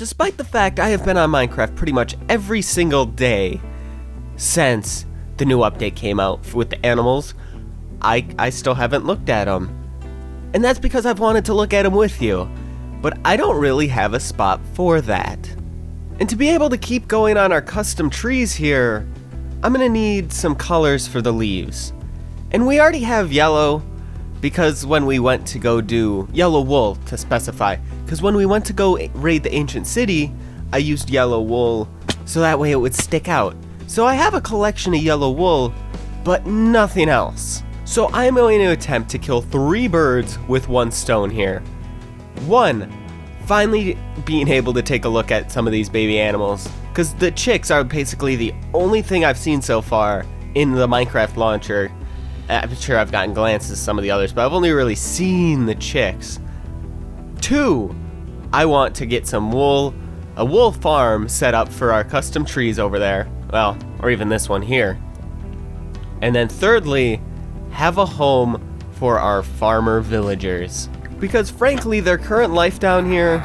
Despite the fact I have been on Minecraft pretty much every single day since the new update came out with the animals, I still haven't looked at them. And that's because I've wanted to look at them with you, but I don't really have a spot for that. And to be able to keep going on our custom trees here, I'm gonna need some colors for the leaves. And we already have yellow, because when we went to go do yellow wool to specify, because when we went to go raid the ancient city, I used yellow wool so that way it would stick out. So I have a collection of yellow wool, but nothing else. So I'm going to attempt to kill 3 birds with 1 stone here. 1, finally being able to take a look at some of these baby animals, because the chicks are basically the only thing I've seen so far in the Minecraft launcher. I'm sure I've gotten glances at some of the others, but I've only really seen the chicks. 2, I want to get some wool, a wool farm set up for our custom trees over there. Well, or even this one here. And then thirdly, have a home for our farmer villagers. Because frankly, their current life down here,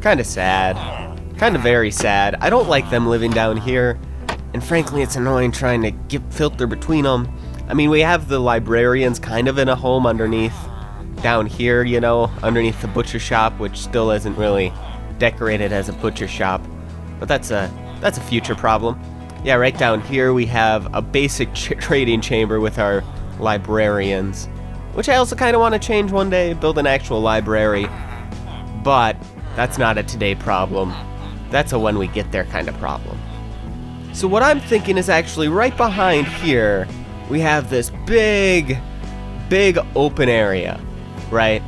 kinda sad. Kinda very sad. I don't like them living down here. And frankly, it's annoying trying to get filter between them. I mean, we have the librarians kind of in a home underneath, down here, you know, underneath the butcher shop, which still isn't really decorated as a butcher shop. But that's a future problem. Yeah, right down here we have a basic trading chamber with our librarians, which I also kind of want to change one day, build an actual library. But that's not a today problem. That's a when we get there kind of problem. So what I'm thinking is actually right behind here, we have this big open area, right?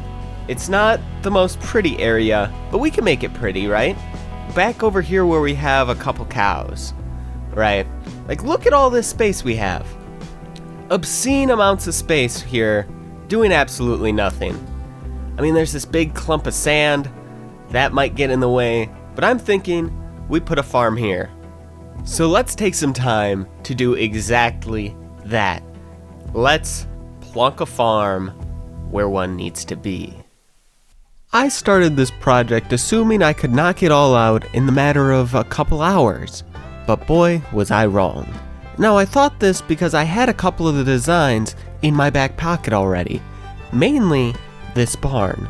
It's not the most pretty area, but we can make it pretty, right? Back over here where we have a couple cows, right? Like, look at all this space we have. Obscene amounts of space here, doing absolutely nothing. I mean, there's this big clump of sand, that might get in the way, but I'm thinking we put a farm here. So let's take some time to do exactly that. Let's plunk a farm where one needs to be. I started this project assuming I could knock it all out in the matter of a couple hours, but boy was I wrong. Now I thought this because I had a couple of the designs in my back pocket already, mainly this barn.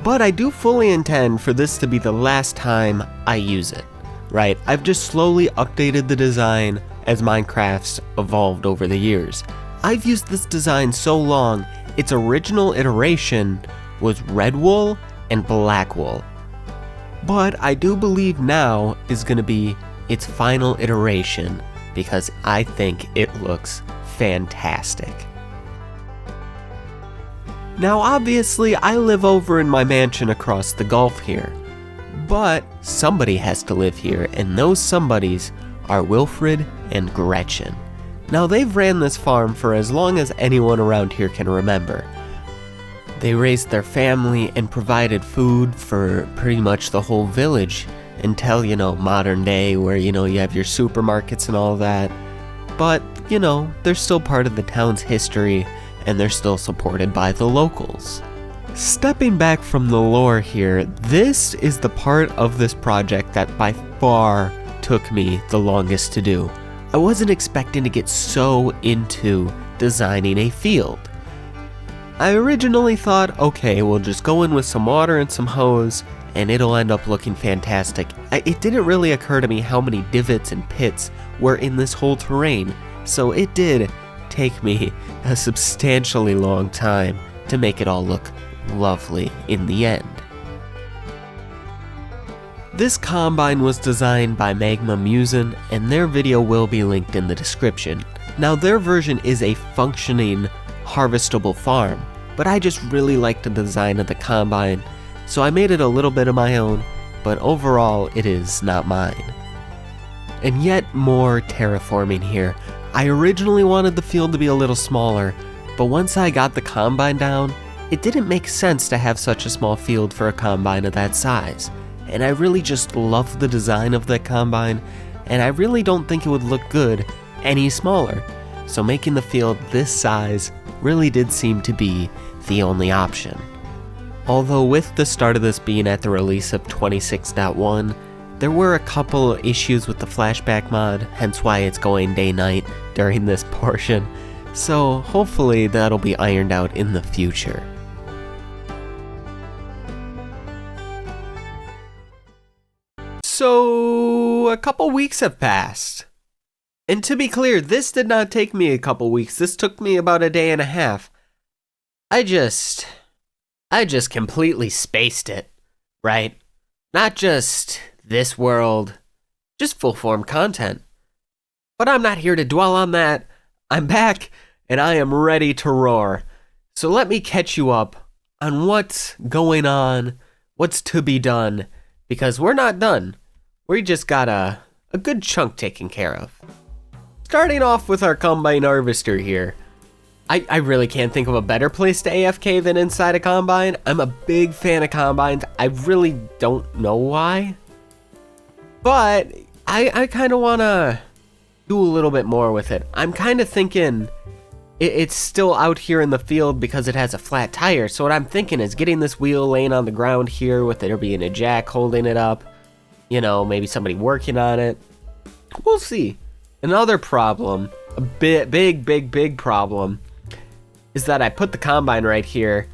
But I do fully intend for this to be the last time I use it, right? I've just slowly updated the design as Minecraft's evolved over the years. I've used this design so long, its original iteration was red wool and black wool. But I do believe now is going to be its final iteration because I think it looks fantastic. Now obviously I live over in my mansion across the Gulf here, but somebody has to live here, and those somebodies are Wilfred and Gretchen. Now they've ran this farm for as long as anyone around here can remember. They raised their family and provided food for pretty much the whole village until, you know, modern day where, you know, you have your supermarkets and all that. But, you know, they're still part of the town's history and they're still supported by the locals. Stepping back from the lore here, this is the part of this project that by far took me the longest to do. I wasn't expecting to get so into designing a field. I originally thought, okay, we'll just go in with some water and some hose and it'll end up looking fantastic. It didn't really occur to me how many divots and pits were in this whole terrain, so it did take me a substantially long time to make it all look lovely in the end. This combine was designed by Magma Musin, and their video will be linked in the description. Now their version is a functioning, harvestable farm, but I just really liked the design of the combine, so I made it a little bit of my own, but overall it is not mine. And yet more terraforming here. I originally wanted the field to be a little smaller, but once I got the combine down, it didn't make sense to have such a small field for a combine of that size. And I really just love the design of that combine, and I really don't think it would look good any smaller. So making the field this size really did seem to be the only option. Although with the start of this being at the release of 26.1, there were a couple issues with the flashback mod, hence why it's going day-night during this portion, so hopefully that'll be ironed out in the future. So, a couple weeks have passed. And to be clear, this did not take me a couple weeks, this took me about a day and a half. I just completely spaced it, right? Not just this world, just full-form content. But I'm not here to dwell on that. I'm back, and I am ready to roar. So let me catch you up on what's going on, what's to be done, because we're not done. We just got a good chunk taken care of. Starting off with our combine harvester here. I really can't think of a better place to AFK than inside a combine. I'm a big fan of combines. I really don't know why. But I kind of want to do a little bit more with it. I'm kind of thinking it's still out here in the field because it has a flat tire. So what I'm thinking is getting this wheel laying on the ground here with there being a jack holding it up. You know, maybe somebody working on it. We'll see. Another problem, a big problem, is that I put the combine right here.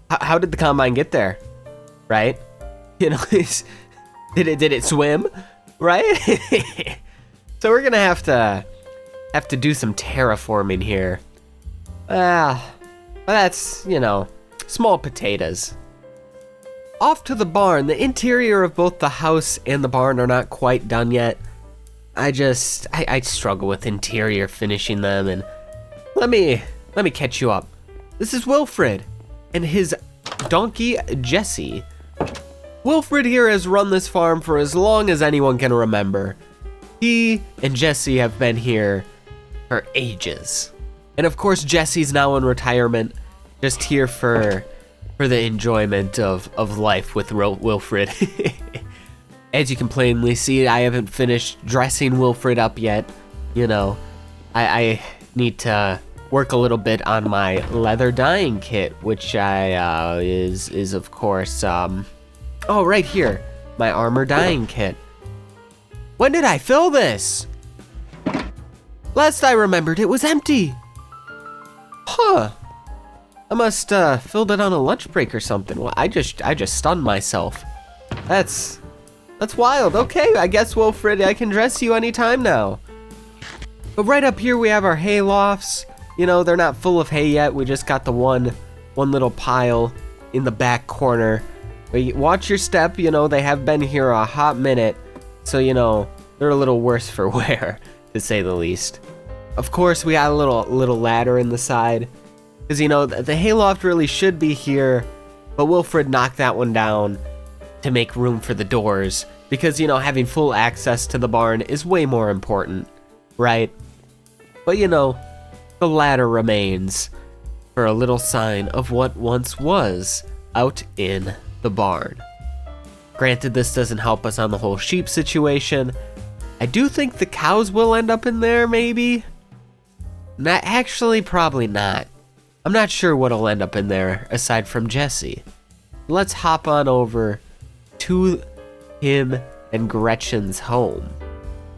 How did the combine get there? Right? You know, did it swim? Right? So we're gonna have to do some terraforming here. But that's, you know, small potatoes. Off to the barn. The interior of both the house and the barn are not quite done yet. I struggle with interior finishing them, and let me catch you up. This is Wilfred and his donkey Jesse. Wilfred here has run this farm for as long as anyone can remember. He and Jesse have been here for ages. And of course Jesse's now in retirement, just here for the enjoyment of life with Wilfred. As you can plainly see, I haven't finished dressing Wilfred up yet. You know, I need to work a little bit on my leather dyeing kit, which is of course, oh, right here, my armor dyeing kit. When did I fill this? Last I remembered, it was empty. Huh. I must filled it on a lunch break or something. Well, I just stunned myself. That's wild. Okay, I guess Wilfred, I can dress you anytime now. But right up here we have our hay lofts. You know, they're not full of hay yet. We just got the one little pile in the back corner. But watch your step, you know, they have been here a hot minute. So, you know, they're a little worse for wear, to say the least. Of course, we got a little ladder in the side. Because, you know, the hayloft really should be here, but Wilfred knocked that one down to make room for the doors. Because, you know, having full access to the barn is way more important, right? But, you know, the ladder remains for a little sign of what once was out in the barn. Granted, this doesn't help us on the whole sheep situation. I do think the cows will end up in there, maybe? Not actually, probably not. I'm not sure what'll end up in there aside from Jesse. Let's hop on over to him and Gretchen's home.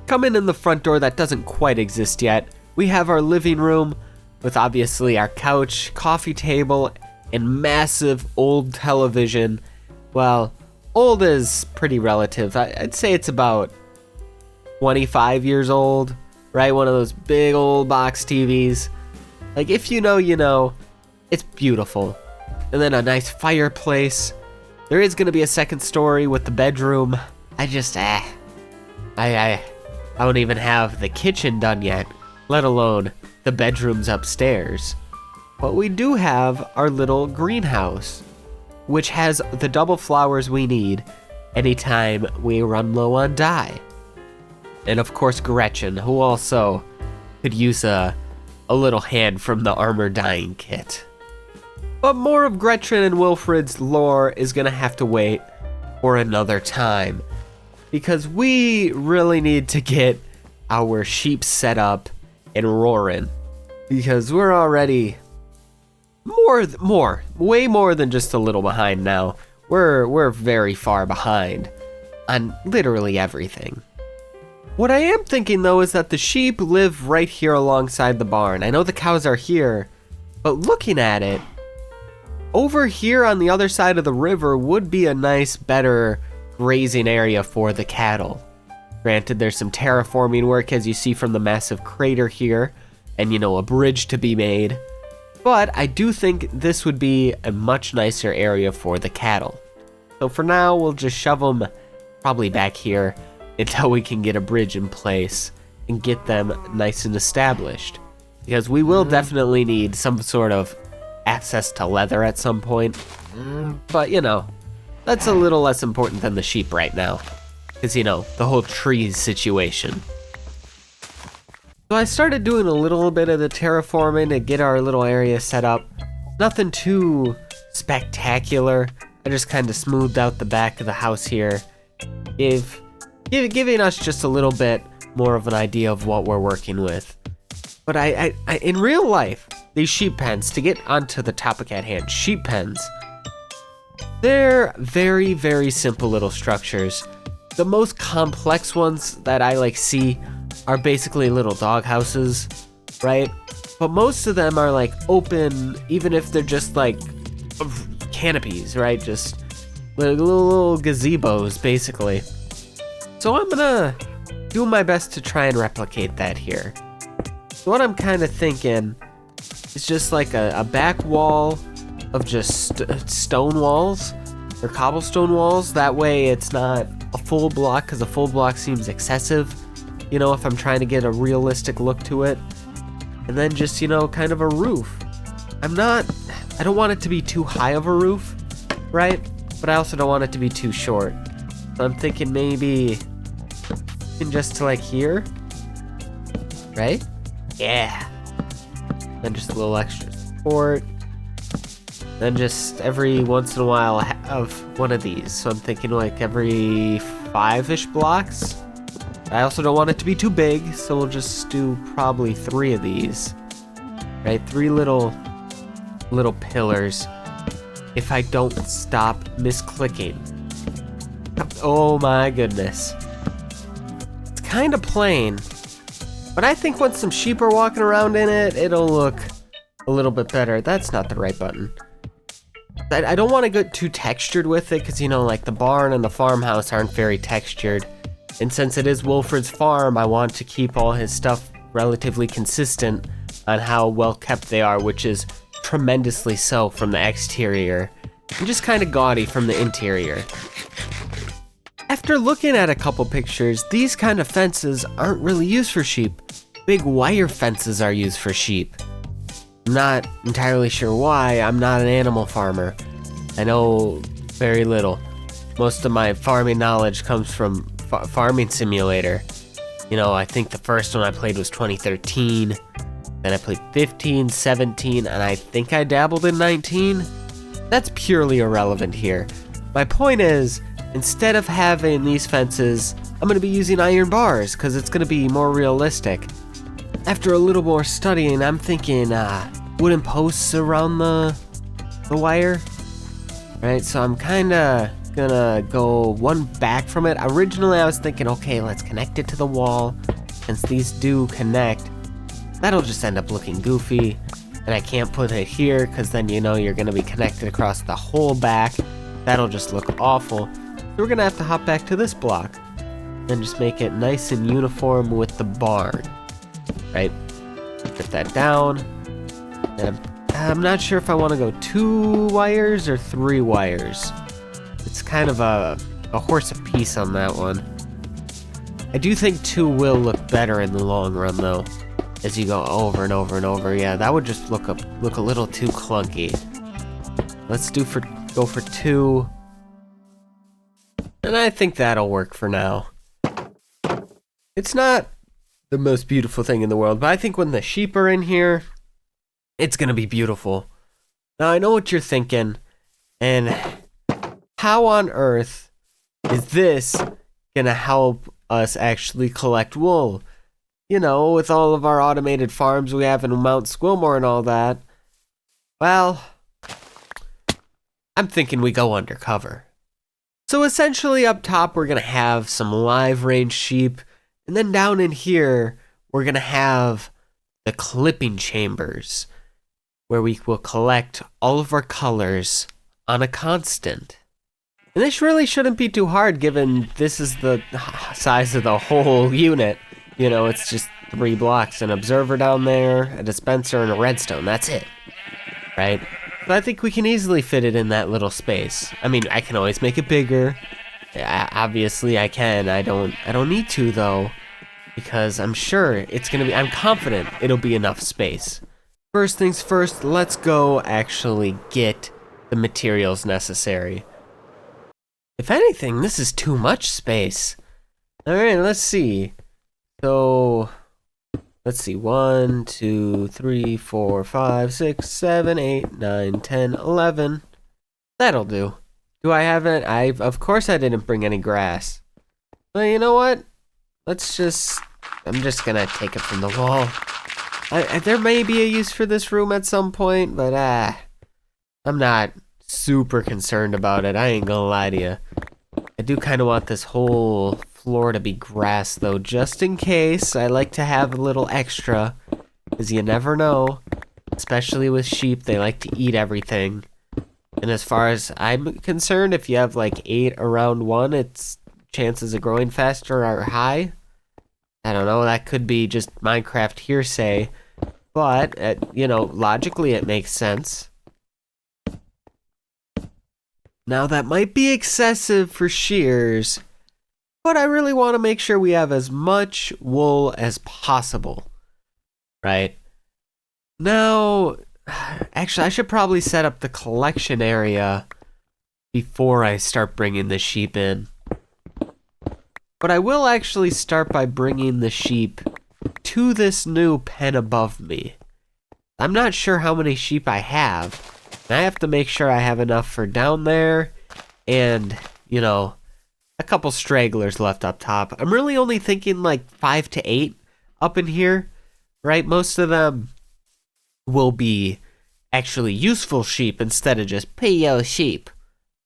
Coming in the front door that doesn't quite exist yet, we have our living room with obviously our couch, coffee table, and massive old television. Well, old is pretty relative. I'd say it's about 25 years old, right? One of those big old box TVs. Like, if you know, you know. It's beautiful. And then a nice fireplace. There is going to be a second story with the bedroom. I don't even have the kitchen done yet, let alone the bedrooms upstairs. But we do have our little greenhouse, which has the double flowers we need anytime we run low on dye. And of course Gretchen, who also could use a little hand from the armor dyeing kit. But more of Gretchen and Wilfred's lore is gonna have to wait for another time, because we really need to get our sheep set up and roaring, because we're already Way more than just a little behind now. We're very far behind on literally everything. What I am thinking though is that the sheep live right here alongside the barn. I know the cows are here, but looking at it, over here on the other side of the river would be a nice, better grazing area for the cattle. Granted, there's some terraforming work as you see from the massive crater here, and a bridge to be made. But I do think this would be a much nicer area for the cattle. So for now, we'll just shove them probably back here until we can get a bridge in place and get them nice and established. Because we will definitely need some sort of access to leather at some point. But, that's a little less important than the sheep right now. Because, the whole trees situation. So I started doing a little bit of the terraforming to get our little area set up. Nothing too spectacular. I just kind of smoothed out the back of the house here. Giving us just a little bit more of an idea of what we're working with. But I in real life, these sheep pens, to get onto the topic at hand, sheep pens, they're very, very simple little structures. The most complex ones that I see are basically little dog houses, right? But most of them are open, even if they're just canopies, right? Just little gazebos, basically. So I'm gonna do my best to try and replicate that here. So what I'm kind of thinking is just a back wall of just stone walls or cobblestone walls. That way it's not a full block, because a full block seems excessive, if I'm trying to get a realistic look to it. And then just, kind of a roof. I don't want it to be too high of a roof, right? But I also don't want it to be too short. So I'm thinking maybe just to here, right? Yeah. Then just a little extra support. Then just every once in a while have one of these. So I'm thinking every 5-ish blocks. I also don't want it to be too big, so we'll just do probably 3 of these. Right? 3 little pillars. If I don't stop misclicking. Oh my goodness. It's kind of plain. But I think when some sheep are walking around in it, it'll look a little bit better. That's not the right button. I don't want to get too textured with it, because the barn and the farmhouse aren't very textured. And since it is Wilfred's farm, I want to keep all his stuff relatively consistent on how well kept they are, which is tremendously so from the exterior, and just kind of gaudy from the interior. After looking at a couple pictures, these kind of fences aren't really used for sheep. Big wire fences are used for sheep. I'm not entirely sure why. I'm not an animal farmer. I know very little. Most of my farming knowledge comes from Farming Simulator. I think the first one I played was 2013. Then I played 15, 17, and I think I dabbled in 19. That's purely irrelevant here. My point is, instead of having these fences, I'm going to be using iron bars, because it's going to be more realistic. After a little more studying, I'm thinking wooden posts around the wire. Right, so I'm kind of gonna go one back from it. Originally I was thinking, okay, let's connect it to the wall. Since these do connect, that'll just end up looking goofy. And I can't put it here, because then you're gonna be connected across the whole back. That'll just look awful. So we're gonna have to hop back to this block and just make it nice and uniform with the barn. Right? Put that down. And I'm not sure if I want to go 2 wires or 3 wires. It's kind of a horse apiece on that one. I do think 2 will look better in the long run, though, as you go over and over and over. Yeah, that would just look a little too clunky. Let's go for 2, and I think that'll work for now. It's not the most beautiful thing in the world, but I think when the sheep are in here, it's gonna be beautiful. Now I know what you're thinking, and how on earth is this gonna help us actually collect wool? With all of our automated farms we have in Mount Squilmore and all that. Well, I'm thinking we go undercover. So essentially up top, we're gonna have some live range sheep, and then down in here, we're gonna have the clipping chambers, where we will collect all of our colors on a constant. And this really shouldn't be too hard given this is the size of the whole unit. You know, it's just 3 blocks, an observer down there, a dispenser, and a redstone, that's it, right? But I think we can easily fit it in that little space. I mean, I can always make it bigger. Obviously I can, I don't need to though, because I'm sure it's gonna be, I'm confident it'll be enough space. First things first, let's go actually get the materials necessary. If anything, this is too much space. Alright, let's see. So, let's see. 1, 2, 3, 4, 5, 6, 7, 8, 9, 10, 11. That'll do. Do I have it? Of course I didn't bring any grass. Well, you know what? Let's just, I'm just gonna take it from the wall. There may be a use for this room at some point, but I'm not super concerned about it. I ain't gonna lie to you. I do kind of want this whole floor to be grass though, just in case. I like to have a little extra, because you never know. Especially with sheep, they like to eat everything. And as far as I'm concerned, if you have like 8 around 1, its chances of growing faster are high. I don't know, that could be just Minecraft hearsay, but you know, logically it makes sense. Now that might be excessive for shears, but I really want to make sure we have as much wool as possible, right? Now, actually I should probably set up the collection area before I start bringing the sheep in. But I will actually start by bringing the sheep to this new pen above me. I'm not sure how many sheep I have. And I have to make sure I have enough for down there and, you know, a couple stragglers left up top. I'm really only thinking like 5 to 8 up in here, right? Most of them will be actually useful sheep instead of just PO sheep.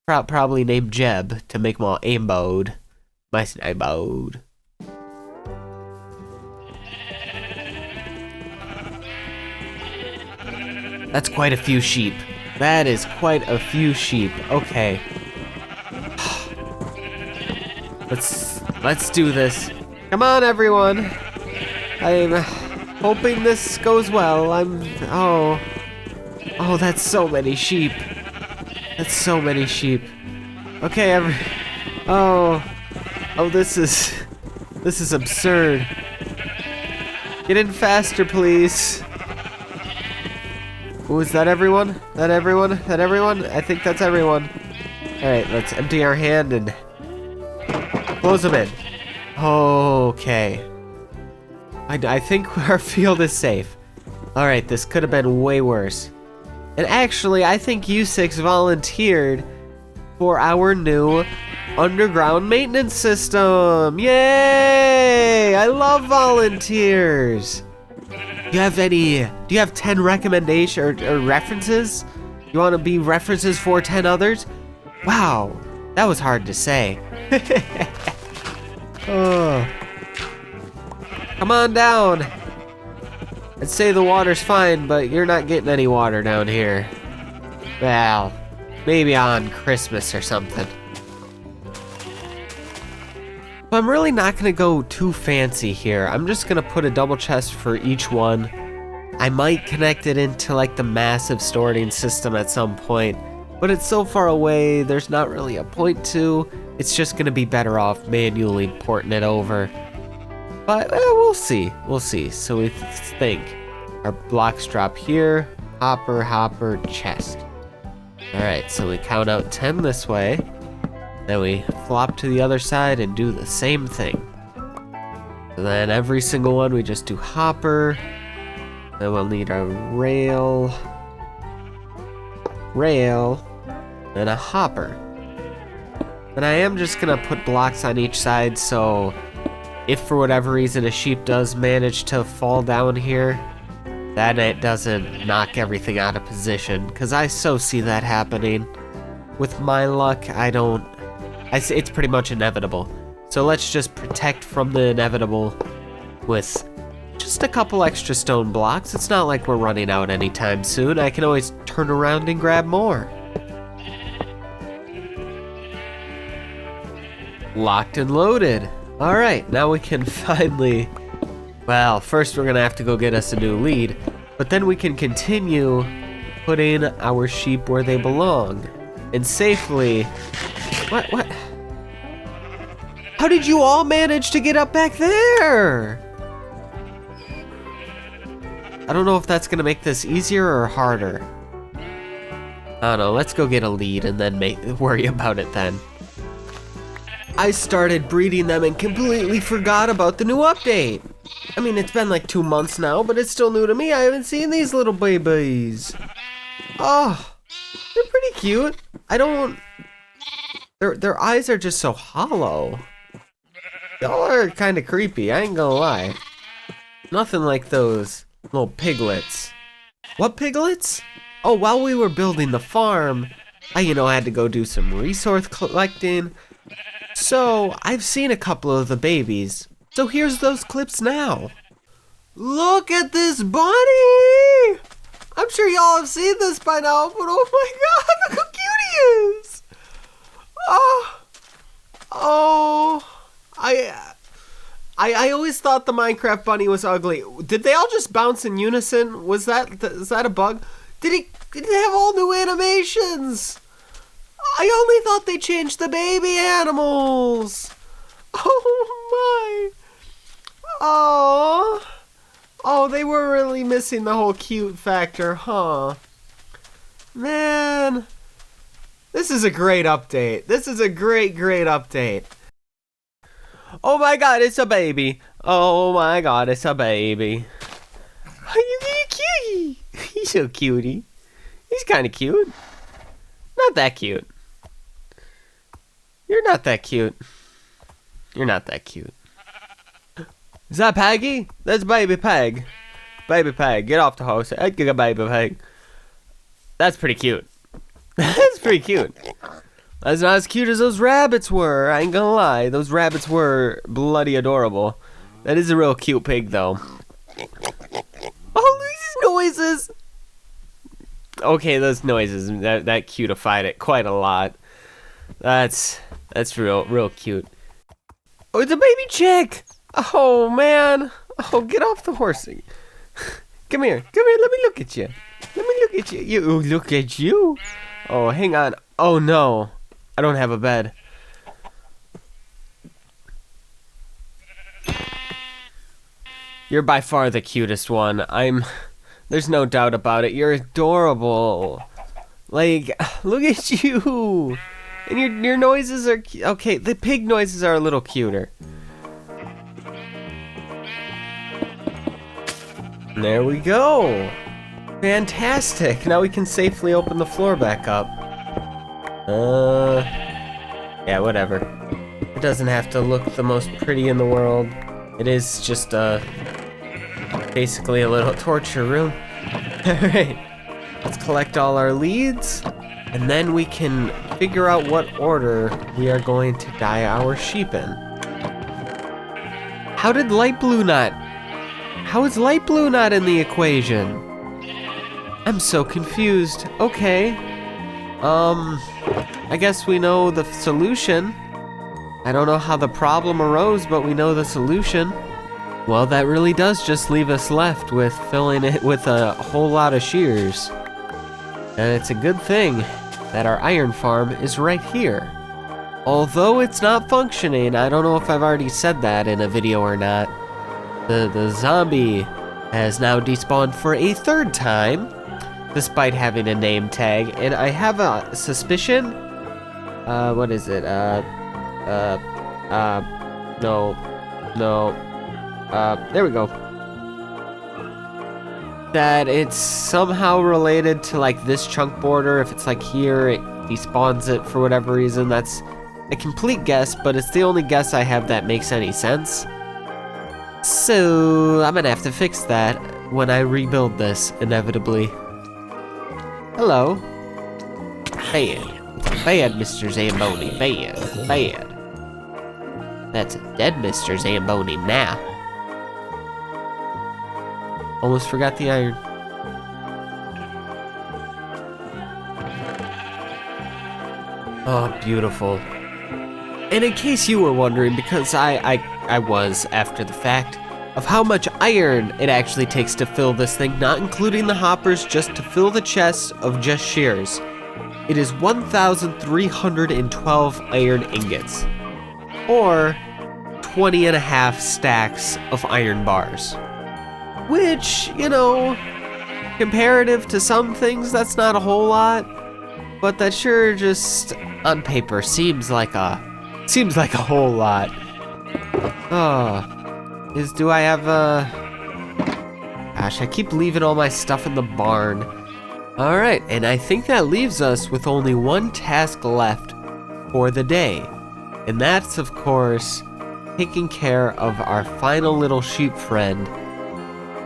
Probably named Jeb to make them all aimbowed. Nice and aimbowed. That's quite a few sheep. That is quite a few sheep. Okay. Let's do this. Come on, everyone. I'm hoping this goes well. Oh, that's so many sheep. That's so many sheep. Okay, oh, this is absurd. Get in faster, please. Oh, is that everyone? That everyone? That everyone? I think that's everyone. Alright, let's empty our hand and close them in. Okay. I think our field is safe. Alright, this could have been way worse. And actually, I think U6 volunteered for our new underground maintenance system. Yay! I love volunteers. Do you have 10 recommendations or references? You want to be references for 10 others? Wow, that was hard to say. Oh. Come on down. I'd say the water's fine, but you're not getting any water down here. Well, maybe on Christmas or something. But I'm really not going to go too fancy here. I'm just going to put a double chest for each one. I might connect it into like the massive sorting system at some point, but it's so far away, there's not really a point to. It's just going to be better off manually porting it over. But we'll see. We'll see. So we think our blocks drop here. Hopper, hopper, chest. Alright, so we count out 10 this way. Then we flop to the other side and do the same thing. So then every single one we just do hopper. Then we'll need a rail, and a hopper. And I am just gonna put blocks on each side, so if for whatever reason a sheep does manage to fall down here, That it doesn't knock everything out of position, because I so see that happening. With my luck, it's pretty much inevitable. So let's just protect from the inevitable with just a couple extra stone blocks. It's not like we're running out anytime soon. I can always turn around and grab more. Locked and loaded. All right, now we can finally... Well, first we're gonna have to go get us a new lead, but then we can continue putting our sheep where they belong. And safely... What? How did you all manage to get up back there? I don't know if that's gonna make this easier or harder. I don't know, let's go get a lead and then worry about it then. I started breeding them and completely forgot about the new update. I mean, it's been like 2 months now, but it's still new to me. I haven't seen these little babies. Oh, they're pretty cute. Their eyes are just so hollow. Y'all are kind of creepy, I ain't gonna lie. Nothing like those little piglets. What piglets? Oh, while we were building the farm, I had to go do some resource collecting. So, I've seen a couple of the babies. So here's those clips now. Look at this bunny! I'm sure y'all have seen this by now, but oh my god, look how cute he is! I always thought the Minecraft bunny was ugly. Did they all just bounce in unison? Is that a bug? Did they have all new animations? I only thought they changed the baby animals. Oh my. Oh, they were really missing the whole cute factor, huh? Man, this is a great update. This is a great update. Oh my god, it's a baby. Oh my god, it's a baby. Are you cutie? He's so cutie. He's kind of cute. Not that cute. You're not that cute. You're not that cute. Is that Peggy? That's Baby Peg. Baby Peg, get off the horse. I'd get a Baby Peg. That's pretty cute. That's pretty cute. That's not as cute as those rabbits were. I ain't gonna lie. Those rabbits were bloody adorable. That is a real cute pig, though. Oh, these noises. Okay, those noises. That cutified it quite a lot. That's real cute. Oh, it's a baby chick. Oh man. Oh, get off the horse. Come here. Let me look at you. You look at you. Oh, hang on. Oh no, I don't have a bed. You're by far the cutest one. There's no doubt about it. You're adorable. Like, look at you. And your noises are okay. The pig noises are a little cuter. There we go. Fantastic. Now we can safely open the floor back up. Yeah, whatever. It doesn't have to look the most pretty in the world. It is just basically a little torture room. Alright. Let's collect all our leads. And then we can figure out what order we are going to dye our sheep in. How is light blue not in the equation? I'm so confused. Okay. I guess we know the solution. I don't know how the problem arose, but we know the solution. Well, that really does just leave us left with filling it with a whole lot of shears. And it's a good thing that our iron farm is right here. Although it's not functioning, I don't know if I've already said that in a video or not. The zombie has now despawned for a third time, despite having a name tag, and I have a suspicion. What is it? There we go. That it's somehow related to like this chunk border. If it's like here, it despawns it for whatever reason. That's a complete guess, but it's the only guess I have that makes any sense. So I'm gonna have to fix that when I rebuild this, inevitably. Hello. Bad. Bad, Mr. Zamboni. Bad. Bad. That's a dead Mr. Zamboni now. Almost forgot the iron. Oh, beautiful. And in case you were wondering, because I was after the fact, of how much iron it actually takes to fill this thing, not including the hoppers, just to fill the chest of just shears. It is 1,312 iron ingots, or 20 and a half stacks of iron bars. Which, you know, comparative to some things, that's not a whole lot, but that sure just, on paper, seems like a whole lot. Do I have a... Gosh, I keep leaving all my stuff in the barn. Alright, and I think that leaves us with only one task left for the day. And that's, of course, taking care of our final little sheep friend,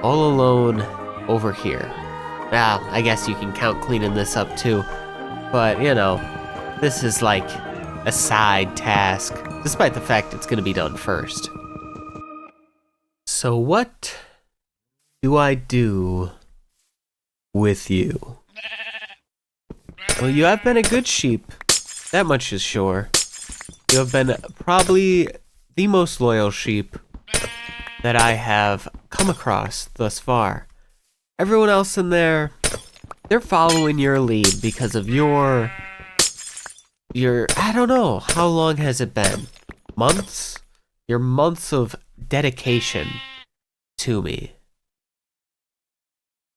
all alone over here. Well, I guess you can count cleaning this up too. But, you know, this is like a side task, despite the fact it's going to be done first. So what do I do with you? Well, you have been a good sheep. That much is sure. You have been probably the most loyal sheep that I have come across thus far. Everyone else in there, they're following your lead because of your, I don't know, how long has it been? Months? Your months of dedication to me.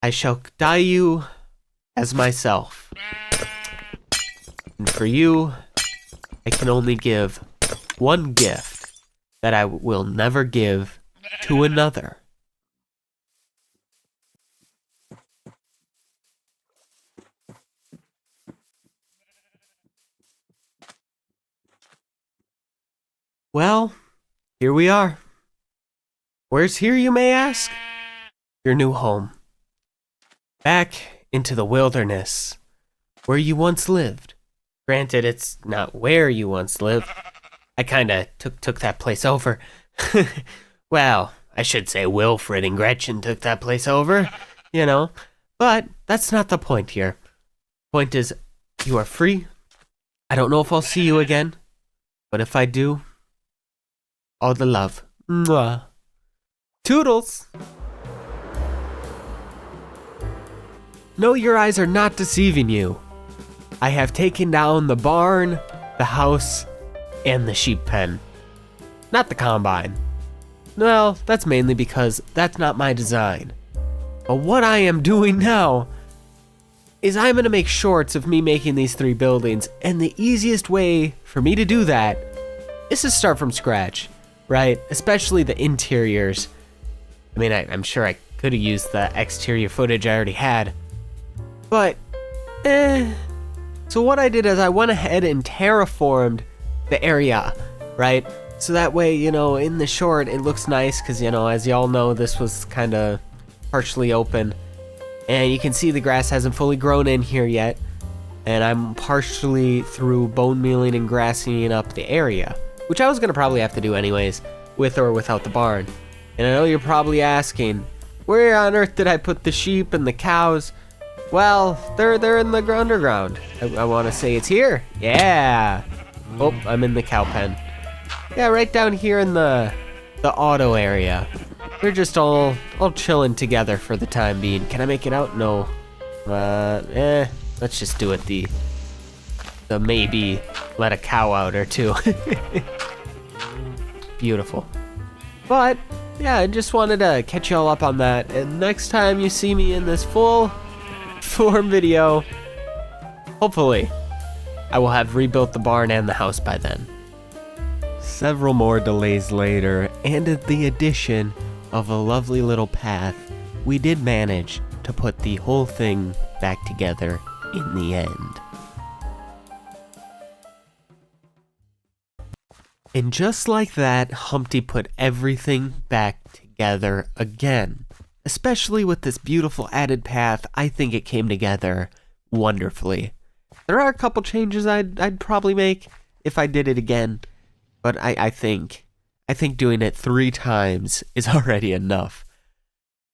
I shall dye you as myself. And for you, I can only give one gift that I will never give to another. Well, here we are. Where's here, you may ask? Your new home. Back into the wilderness, where you once lived. Granted, it's not where you once lived. I kinda took that place over. Well, I should say Wilfred and Gretchen took that place over, you know. But that's not the point here. Point is, you are free. I don't know if I'll see you again, but if I do, all the love. Mwah. Toodles! No, your eyes are not deceiving you. I have taken down the barn, the house, and the sheep pen. Not the combine. Well, that's mainly because that's not my design. But what I am doing now is I'm going to make shorts of me making these 3 buildings, and the easiest way for me to do that is to start from scratch, right? Especially the interiors. I mean, I'm sure I could have used the exterior footage I already had, but so what I did is I went ahead and terraformed the area, right? So that way, you know, in the short, it looks nice because, you know, as y'all know, this was kind of partially open. And you can see the grass hasn't fully grown in here yet. And I'm partially through bone mealing and grassing up the area, which I was going to probably have to do anyways, with or without the barn. And I know you're probably asking, where on earth did I put the sheep and the cows? Well, they're in the underground. I want to say it's here. Yeah. Oh, I'm in the cow pen. Yeah, right down here in the auto area. They're just all chilling together for the time being. Can I make it out? No. Let's just do it the maybe let a cow out or two. Beautiful. But yeah, I just wanted to catch y'all up on that. And next time you see me in this full form video, hopefully I will have rebuilt the barn and the house by then. Several more delays later, and the addition of a lovely little path, we did manage to put the whole thing back together in the end. And just like that, Humpty put everything back together again. especially with this beautiful added path. I think it came together wonderfully. There are a couple changes I'd probably make if I did it again, but I think doing it 3 times is already enough.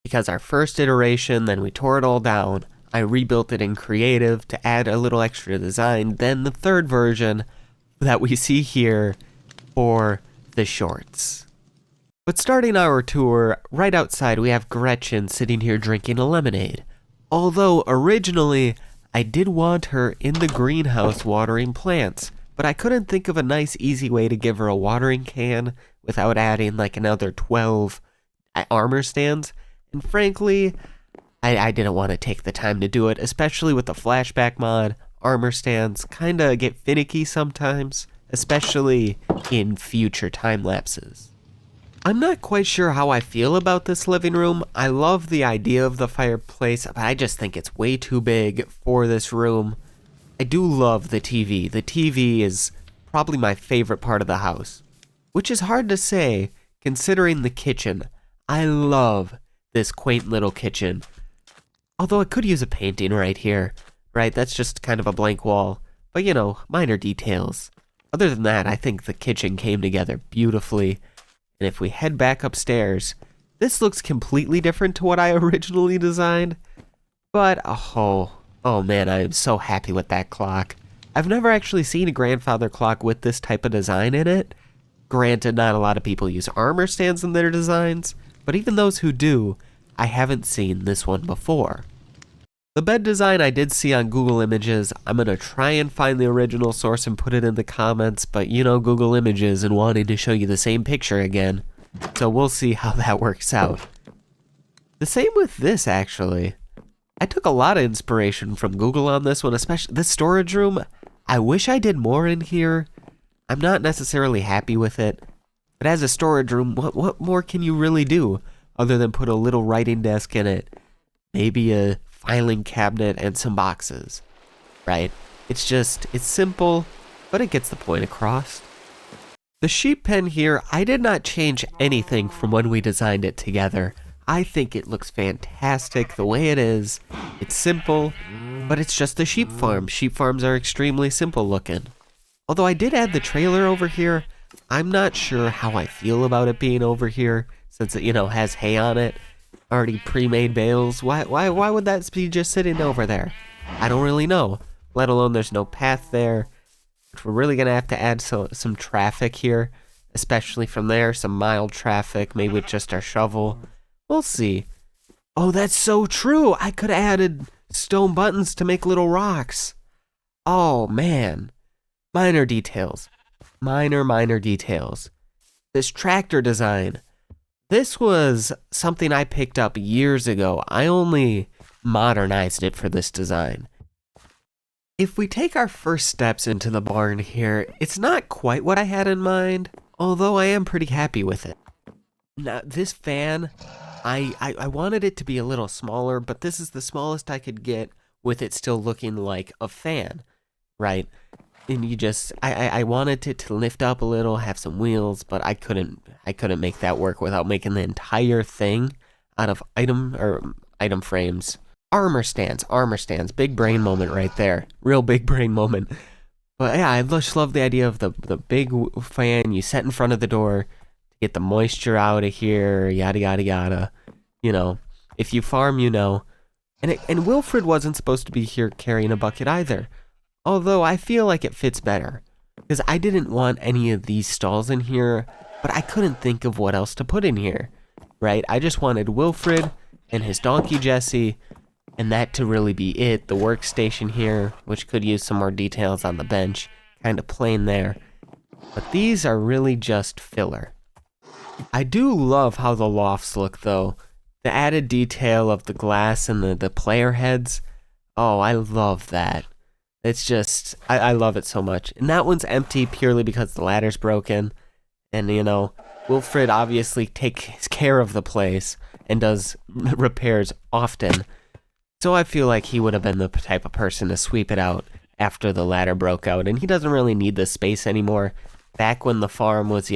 Because our first iteration, then we tore it all down. I rebuilt it in creative to add a little extra design. Then the third version that we see here for the shorts. But starting our tour, right outside we have Gretchen sitting here drinking a lemonade. Although originally I did want her in the greenhouse watering plants, but I couldn't think of a nice easy way to give her a watering can without adding like another 12 armor stands. And frankly, I didn't want to take the time to do it, especially with the flashback mod. Armor stands kinda get finicky sometimes, especially in future time lapses. I'm not quite sure how I feel about this living room. I love the idea of the fireplace, but I just think it's way too big for this room. I do love the TV. The TV is probably my favorite part of the house, which is hard to say considering the kitchen. I love this quaint little kitchen. Although it could use a painting right here, right? That's just kind of a blank wall, but you know, minor details. Other than that, I think the kitchen came together beautifully. And if we head back upstairs, this looks completely different to what I originally designed. But, oh man, I am so happy with that clock. I've never actually seen a grandfather clock with this type of design in it. Granted, not a lot of people use armor stands in their designs, but even those who do, I haven't seen this one before. The bed design I did see on Google Images. I'm going to try and find the original source and put it in the comments, but you know Google Images and wanting to show you the same picture again. So we'll see how that works out. The same with this, actually. I took a lot of inspiration from Google on this one, especially the storage room. I wish I did more in here. I'm not necessarily happy with it, but as a storage room, what more can you really do other than put a little writing desk in it? Maybe a filing cabinet and some boxes, right? It's simple, but it gets the point across. The sheep pen here, I did not change anything from when we designed it together. I think it looks fantastic the way it is. It's simple, but it's just a sheep farm. Sheep farms are extremely simple looking. Although I did add the trailer over here, I'm not sure how I feel about it being over here, since it, has hay on it. Already pre-made bales. Why would that be just sitting over there? I don't really know. Let alone there's no path there. We're really gonna have to add some traffic here, especially from there. Some mild traffic, maybe with just our shovel. We'll see. Oh, that's so true. I could have added stone buttons to make little rocks. Oh man, minor details. Minor details. This tractor design. This was something I picked up years ago. I only modernized it for this design. If we take our first steps into the barn here, it's not quite what I had in mind, although I am pretty happy with it. Now, this fan, I wanted it to be a little smaller, but this is the smallest I could get with it still looking like a fan, right? And I wanted it to lift up a little, have some wheels, but I couldn't make that work without making the entire thing out of item frames. Armor stands, big brain moment right there. Real big brain moment. But yeah, I just love the idea of the big fan you set in front of the door to get the moisture out of here, yada yada yada. If you farm, And Wilfred wasn't supposed to be here carrying a bucket either. Although I feel like it fits better, because I didn't want any of these stalls in here, but I couldn't think of what else to put in here, right? I just wanted Wilfred and his donkey Jesse, and that to really be it. The workstation here, which could use some more details on the bench, kind of plain there. But these are really just filler. I do love how the lofts look though. The added detail of the glass and the player heads. Oh, I love that. It's just, I love it so much. And that one's empty purely because the ladder's broken. And, Wilfred obviously takes care of the place and does repairs often. So I feel like he would have been the type of person to sweep it out after the ladder broke out. And he doesn't really need the space anymore. Back when the farm was,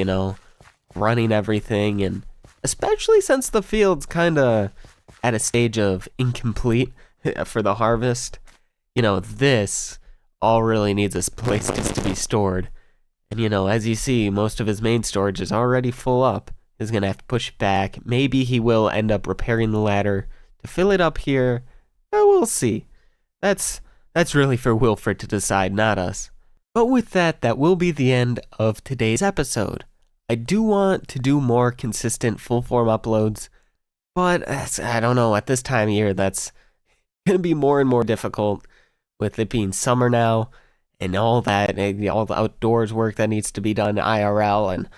running everything. And especially since the field's kind of at a stage of incomplete for the harvest, this all really needs a place just to be stored. And as you see, most of his main storage is already full up. He's going to have to push it back. Maybe he will end up repairing the ladder to fill it up here. But we'll see. That's really for Wilfred to decide, not us. But with that will be the end of today's episode. I do want to do more consistent full-form uploads, but I don't know, at this time of year, that's going to be more and more difficult with it being summer now and all that, all the outdoors work that needs to be done IRL, and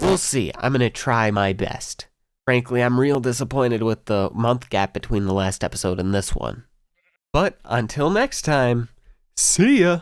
we'll see. I'm going to try my best. Frankly, I'm real disappointed with the month gap between the last episode and this one. But until next time, see ya!